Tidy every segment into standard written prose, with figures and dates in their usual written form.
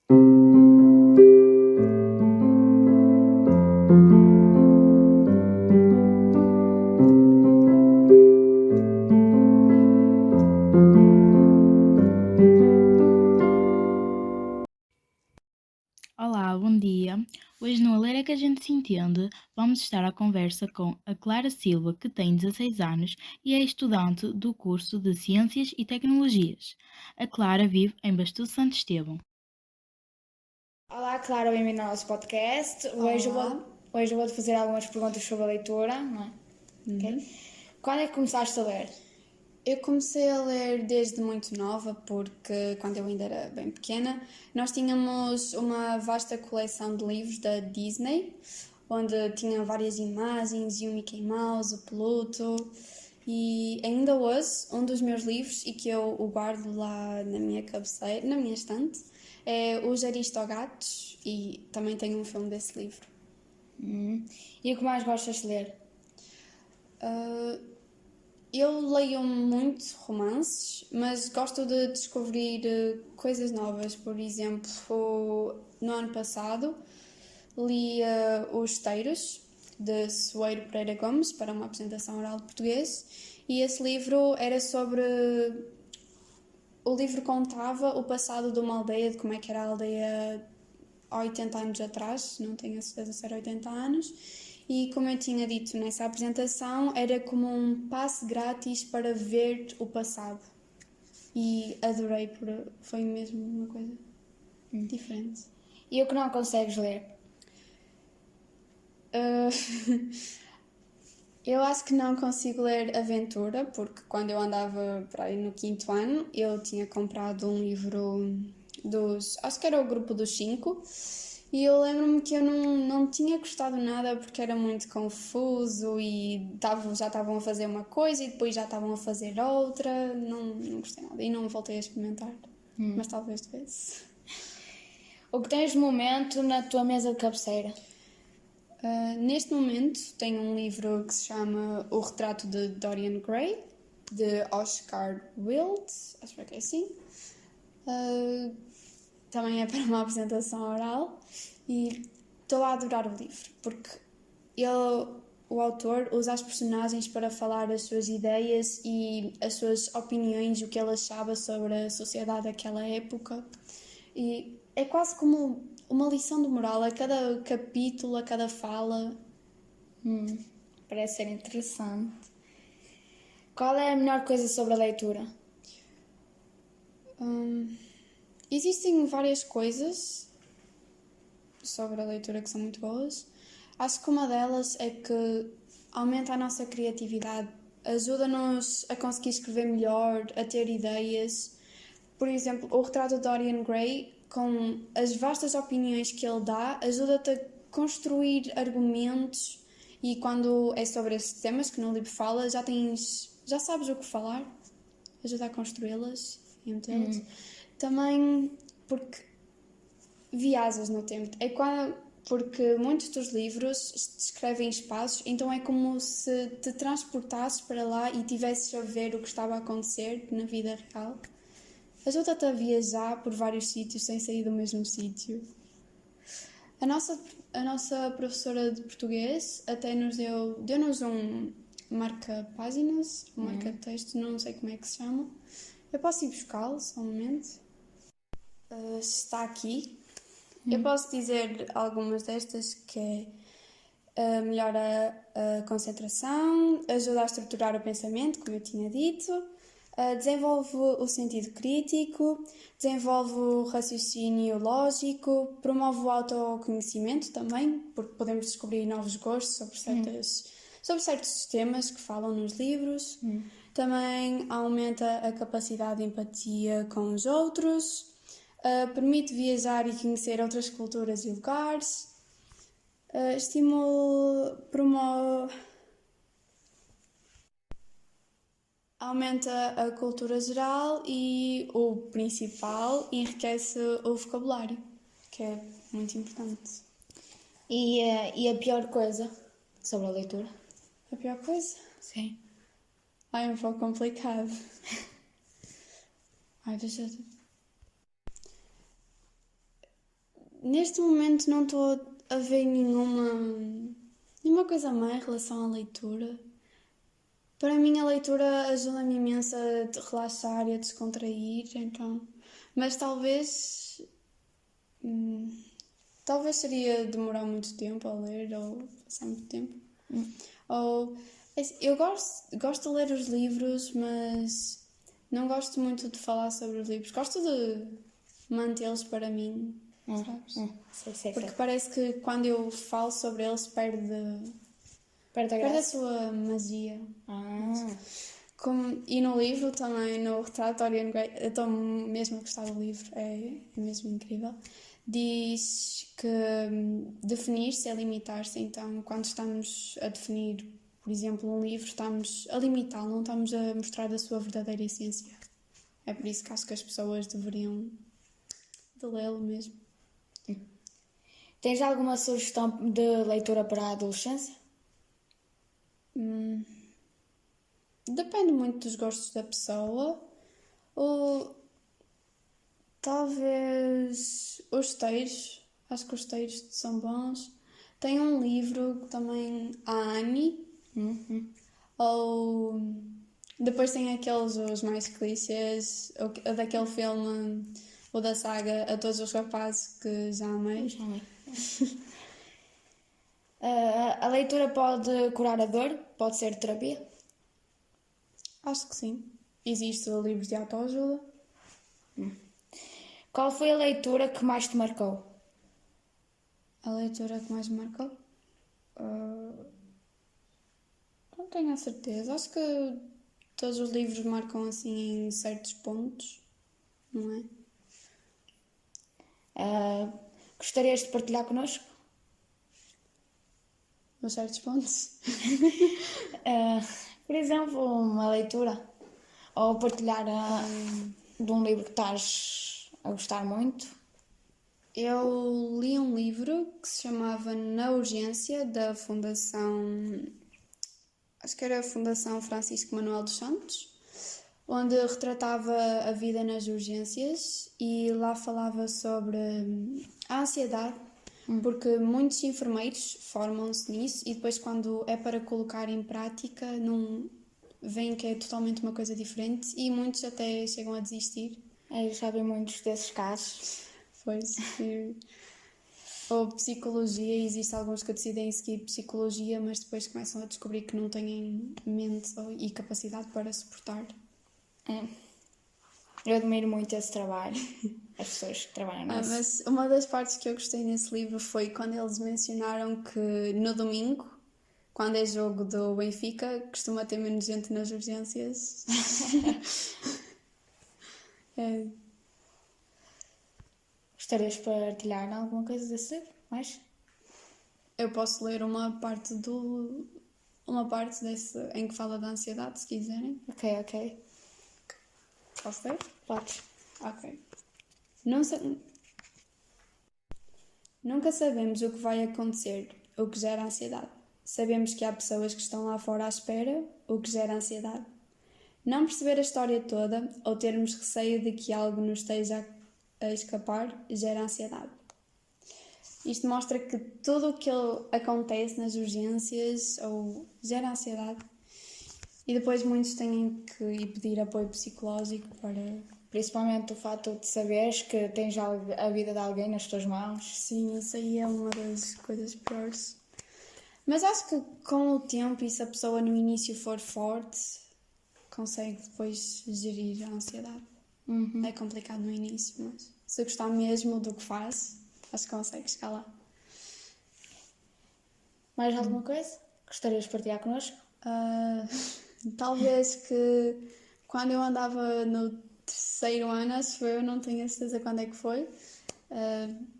Olá, bom dia. Hoje no A Ler é que a gente se entende, vamos estar à conversa com a Clara Silva, que tem 16 anos e é estudante do curso de Ciências e Tecnologias. A Clara vive em Bastu Santo Estevão. Olá, Clara, bem-vinda ao nosso podcast. Hoje eu vou-te fazer algumas perguntas sobre a leitura, não é? Ok? Quando é que começaste a ler? Eu comecei a ler desde muito nova, porque quando eu ainda era bem pequena, nós tínhamos uma vasta coleção de livros da Disney, onde tinha várias imagens e o Mickey Mouse, o Pluto. E ainda hoje, um dos meus livros, e que eu o guardo lá na minha cabeceira, na minha estante, é Os Aristogatos, e também tenho um filme desse livro. E o que mais gostas de ler? Eu leio muito romances, mas gosto de descobrir coisas novas. Por exemplo, no ano passado li Os Esteiros, de Soeiro Pereira Gomes, para uma apresentação oral de português, e esse livro era sobre. O livro contava o passado de uma aldeia, de como é que era a aldeia há 80 anos atrás, não tenho a certeza se era 80 anos, e como eu tinha dito nessa apresentação, era como um passe grátis para ver o passado. E adorei, foi mesmo uma coisa diferente. E o que não consegues ler? Eu acho que não consigo ler aventura, porque quando eu andava para aí no 5º ano, eu tinha comprado um livro acho que era o grupo dos 5, e eu lembro-me que eu não tinha gostado nada porque era muito confuso e já estavam a fazer uma coisa e depois já estavam a fazer outra, não gostei nada e não voltei a experimentar, mas talvez devesse. O que tens de momento na tua mesa de cabeceira? Neste momento tenho um livro que se chama O Retrato de Dorian Gray, de Oscar Wilde, acho que é assim. Também é para uma apresentação oral e estou a adorar o livro, porque o autor usa as personagens para falar as suas ideias e as suas opiniões, o que ele achava sobre a sociedade daquela época. E é quase como uma lição de moral a cada capítulo, a cada fala. Parece ser interessante. Qual é a melhor coisa sobre a leitura? Existem várias coisas sobre a leitura que são muito boas. Acho que uma delas é que aumenta a nossa criatividade, ajuda-nos a conseguir escrever melhor, a ter ideias. Por exemplo, o retrato de Dorian Gray, com as vastas opiniões que ele dá, ajuda-te a construir argumentos, e quando é sobre esses temas que no livro fala, já sabes o que falar, ajuda a construí-las e metê-las. Também porque viajas no tempo. Porque muitos dos livros descrevem espaços, então é como se te transportasses para lá e tivesses a ver o que estava a acontecer na vida real. Ajuda-te a viajar por vários sítios sem sair do mesmo sítio. A nossa professora de português até deu-nos um marca-páginas, um marca-texto, não sei como é que se chama. Eu posso ir buscá-lo, só um momento. Está aqui. Eu posso dizer algumas destas, que melhora a concentração, ajuda a estruturar o pensamento, como eu tinha dito, desenvolve o sentido crítico, desenvolve o raciocínio lógico, promove o autoconhecimento também, porque podemos descobrir novos gostos sobre certos temas que falam nos livros. Também aumenta a capacidade de empatia com os outros, permite viajar e conhecer outras culturas e lugares, promove, aumenta a cultura geral e, o principal, enriquece o vocabulário, que é muito importante. E a pior coisa sobre a leitura? A pior coisa? Sim. É um pouco complicado. Deixa eu... neste momento não estou a ver nenhuma coisa má em relação à leitura. Para mim a leitura ajuda-me imenso a relaxar e a descontrair, então... Mas talvez seria demorar muito tempo a ler ou passar muito tempo. Ou, eu gosto de ler os livros, mas não gosto muito de falar sobre os livros. Gosto de mantê-los para mim, sabes? Sei. Porque parece que quando eu falo sobre eles perde Perde a a graça. sua magia. Ah, E no livro também, no retrato de Dorian Gray, eu estou mesmo a gostar do livro, é mesmo incrível. Diz que definir-se é limitar-se, então quando estamos a definir, por exemplo, um livro, estamos a limitá-lo, não estamos a mostrar a sua verdadeira essência. É por isso que acho que as pessoas deveriam de lê-lo mesmo. tens alguma sugestão de leitura para a adolescência? Depende muito dos gostos da pessoa. Ou talvez os textos. Acho que os textos são bons. Tem um livro também, a Annie. Ou depois tem aqueles os mais clichês, o daquele filme, o da saga A Todos os Rapazes que já amei. A leitura pode curar a dor? Pode ser terapia? Acho que sim. Existe livros de autoajuda. Qual foi a leitura que mais te marcou? A leitura que mais me marcou? Não tenho a certeza. Acho que todos os livros marcam assim em certos pontos, não é? Gostarias de partilhar connosco? Nos certos pontos. Por exemplo, uma leitura ou partilhar de um livro que estás a gostar muito. Eu li um livro que se chamava Na Urgência, da Fundação... Acho que era a Fundação Francisco Manuel dos Santos, onde retratava a vida nas urgências e lá falava sobre a ansiedade, porque muitos enfermeiros formam-se nisso e depois quando é para colocar em prática não veem que é totalmente uma coisa diferente e muitos até chegam a desistir. Eu já vi muitos desses casos. Pois, ou psicologia, existe alguns que decidem seguir psicologia, mas depois começam a descobrir que não têm mente e capacidade para suportar. Eu admiro muito esse trabalho, as pessoas que trabalham nisso. Mas uma das partes que eu gostei nesse livro foi quando eles mencionaram que no domingo, quando é jogo do Benfica, costuma ter menos gente nas urgências. Gostarias de partilhar alguma coisa desse livro? Mais? Eu posso ler uma parte desse em que fala da ansiedade, se quiserem. Ok. Posso ler? Podes. Ok. Nunca sabemos o que vai acontecer, o que gera ansiedade. Sabemos que há pessoas que estão lá fora à espera, o que gera ansiedade. Não perceber a história toda ou termos receio de que algo nos esteja a escapar gera ansiedade. Isto mostra que tudo o que acontece nas urgências ou gera ansiedade e depois muitos têm que ir pedir apoio psicológico para... Principalmente o fato de saberes que tens a vida de alguém nas tuas mãos. Sim, isso aí é uma das coisas piores. Mas acho que com o tempo e se a pessoa no início for forte, consegue depois gerir a ansiedade. É complicado no início, mas se gostar mesmo do que faz, acho que consegue chegar lá. Mais alguma coisa? Gostarias de partilhar connosco? Talvez que quando eu andava no terceiro ano, acho que eu não tenho a certeza quando é que foi,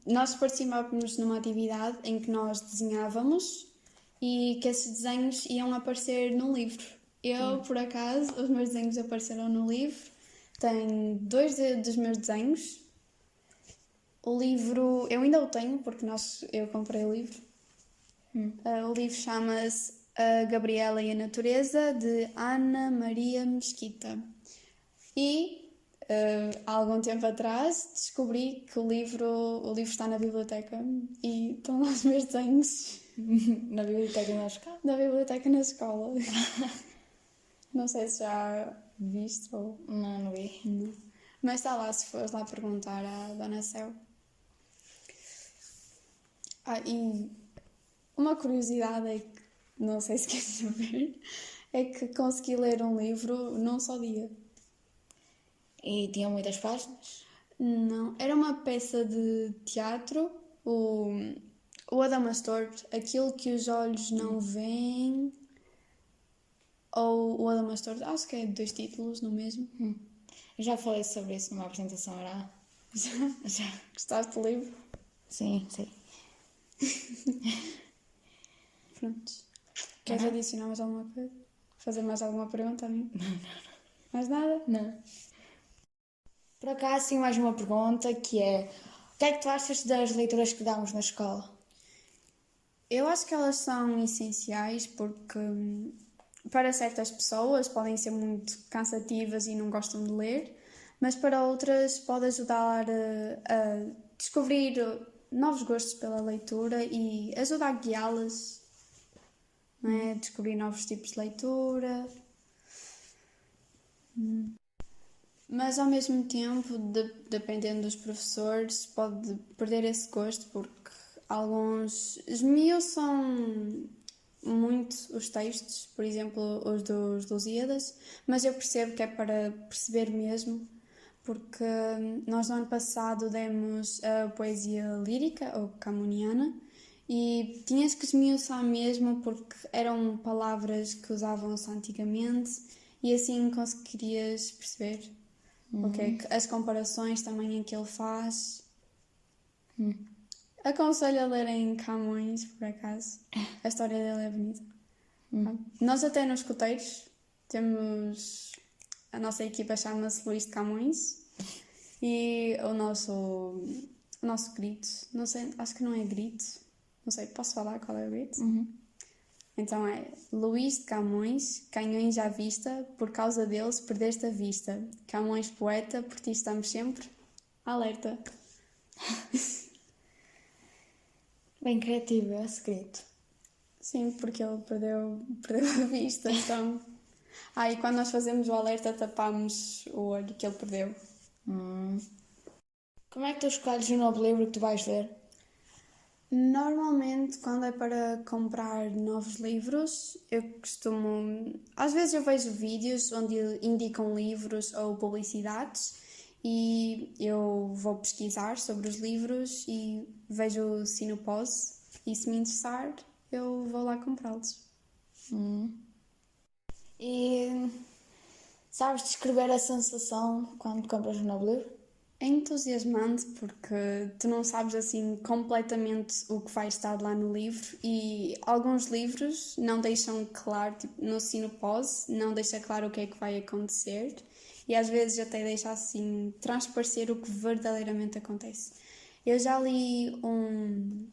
nós participávamos numa atividade em que nós desenhávamos e que esses desenhos iam aparecer num livro. Eu, por acaso, os meus desenhos apareceram no livro. Tenho 2 dos meus desenhos. O livro, eu ainda o tenho porque eu comprei o livro. O livro chama-se A Gabriela e a Natureza, de Ana Maria Mesquita. E Há algum tempo atrás descobri que o livro está na biblioteca e estão lá os meus desenhos Na biblioteca da escola. da biblioteca na escola. Não sei se já viste ou Não vi. não. Mas está lá se fores lá perguntar à Dona Céu. E uma curiosidade é que, não sei se queres saber, é que consegui ler um livro num só dia. E tinha muitas páginas? Não, era uma peça de teatro, o Adamastor, aquilo que os olhos não veem, ou o Adamastor, acho que é 2 títulos no mesmo. Eu já falei sobre isso numa apresentação oral. Já. Gostaste do livro? Sim. Pronto. Queres adicionar mais alguma coisa? Fazer mais alguma pergunta a mim? Não. Mais nada? Não. Por acaso, sim, mais uma pergunta que é: o que é que tu achas das leituras que damos na escola? Eu acho que elas são essenciais porque para certas pessoas podem ser muito cansativas e não gostam de ler, mas para outras pode ajudar a descobrir novos gostos pela leitura e ajudar a guiá-las, não é? Descobrir novos tipos de leitura. Mas ao mesmo tempo, dependendo dos professores, pode perder esse gosto porque alguns esmiuçam muito os textos, por exemplo, os dos Lusíadas, mas eu percebo que é para perceber mesmo, porque nós no ano passado demos a poesia lírica, ou camoniana, e tinhas que esmiuçar mesmo porque eram palavras que usavam-se antigamente e assim conseguirias perceber o que é que as comparações também em que ele faz. Aconselho a lerem Camões, por acaso. A história dele é bonita. Nós até nos escuteiros temos... A nossa equipa chama-se Luís de Camões e o nosso grito, não sei, acho que não é grito, não sei, posso falar qual é o grito? Então é Luís de Camões, canhões à vista, por causa deles perdeste a vista. Camões poeta, por ti estamos sempre alerta. Bem criativo, é secreto. Sim, porque ele perdeu a vista, então... e quando nós fazemos o alerta tapamos o olho que ele perdeu. Como é que tu escolhes o novo livro que tu vais ler? Normalmente, quando é para comprar novos livros, eu costumo... Às vezes eu vejo vídeos onde indicam livros ou publicidades e eu vou pesquisar sobre os livros e vejo o Sinopose e se me interessar, eu vou lá comprá-los. E sabes descrever a sensação quando compras um novo livro? É entusiasmante porque tu não sabes assim completamente o que vai estar lá no livro e alguns livros não deixam claro, tipo, no Sinopose, não deixa claro o que é que vai acontecer e às vezes até deixa assim transparecer o que verdadeiramente acontece. Eu já li um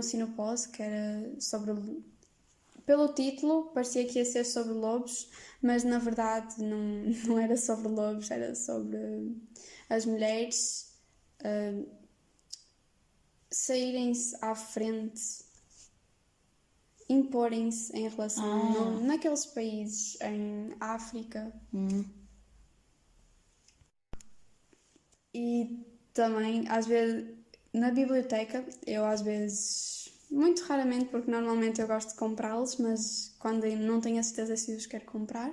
Sinopose que era sobre... Pelo título parecia que ia ser sobre lobos, mas na verdade não era sobre lobos, era sobre as mulheres saírem-se à frente, imporem-se em relação naqueles países em África. E também, às vezes, na biblioteca, eu às vezes, muito raramente, porque normalmente eu gosto de comprá-los, mas quando eu não tenho a certeza se os quero comprar.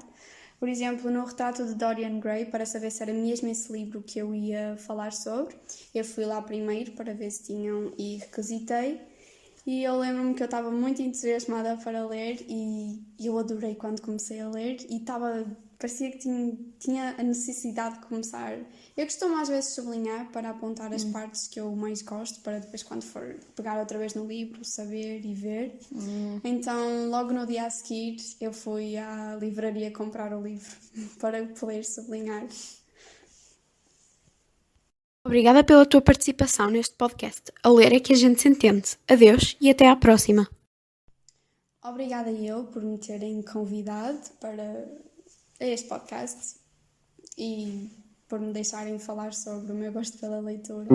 Por exemplo, no retrato de Dorian Gray, para saber se era mesmo esse livro que eu ia falar sobre, eu fui lá primeiro para ver se tinham e requisitei. E eu lembro-me que eu estava muito entusiasmada para ler e eu adorei quando comecei a ler e parecia que tinha a necessidade de começar. Eu costumo às vezes sublinhar para apontar as partes que eu mais gosto, para depois quando for pegar outra vez no livro, saber e ver. Então, logo no dia a seguir, eu fui à livraria comprar o livro para poder sublinhar. Obrigada pela tua participação neste podcast. A ler é que a gente se entende. Adeus e até à próxima. Obrigada eu por me terem convidado para este podcast e por me deixarem falar sobre o meu gosto pela leitura.